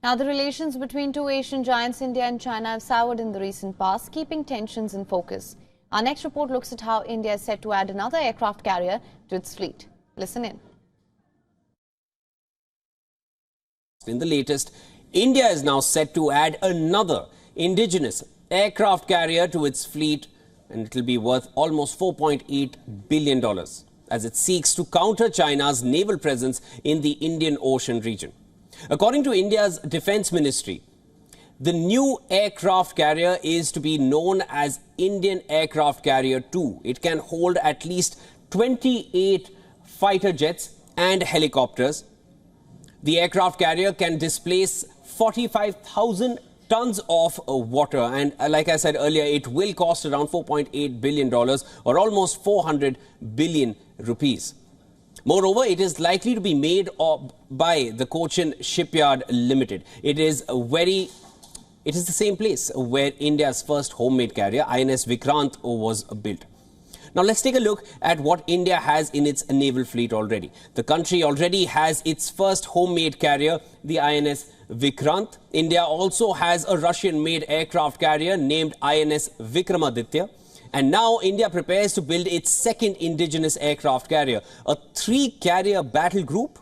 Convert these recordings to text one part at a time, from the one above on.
Now, the relations between two Asian giants, India and China, have soured in the recent past, keeping tensions in focus. Our next report looks at how India is set to add another aircraft carrier to its fleet. Listen in. In the latest, India is now set to add another indigenous aircraft carrier to its fleet, and it will be worth almost $4.8 billion as it seeks to counter China's naval presence in the Indian Ocean region. According to India's Defence Ministry, the new aircraft carrier is to be known as Indian Aircraft Carrier 2. It can hold at least 28 fighter jets and helicopters. The aircraft carrier can displace 45,000 tons of water, and like I said earlier, it will cost around $4.8 billion or almost 400 billion rupees. Moreover, it is likely to be made by the Cochin Shipyard Limited. It is the same place where India's first homemade carrier, INS Vikrant, was built. Now, let's take a look at what India has in its naval fleet already. The country already has its first homemade carrier, the INS Vikrant. India also has a Russian-made aircraft carrier named INS Vikramaditya. And now India prepares to build its second indigenous aircraft carrier. A 3-carrier battle group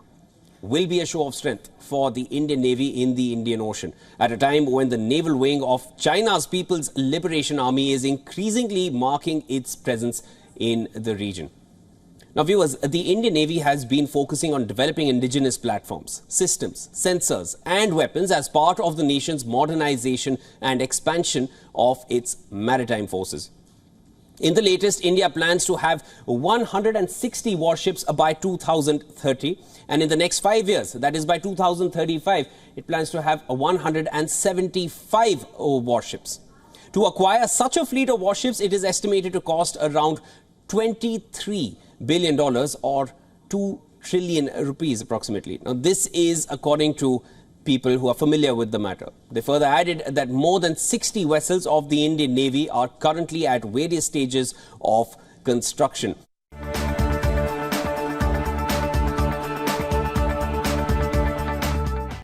will be a show of strength for the Indian Navy in the Indian Ocean, at a time when the naval wing of China's People's Liberation Army is increasingly marking its presence in the region. Now, viewers, the Indian Navy has been focusing on developing indigenous platforms, systems, sensors and weapons as part of the nation's modernization and expansion of its maritime forces. In the latest, India plans to have 160 warships by 2030, and in the next 5 years, that is by 2035, it plans to have 175 warships. To acquire such a fleet of warships, it is estimated to cost around $23 billion or 2 trillion rupees approximately. Now, this is according to people who are familiar with the matter. They further added that more than 60 vessels of the Indian Navy are currently at various stages of construction.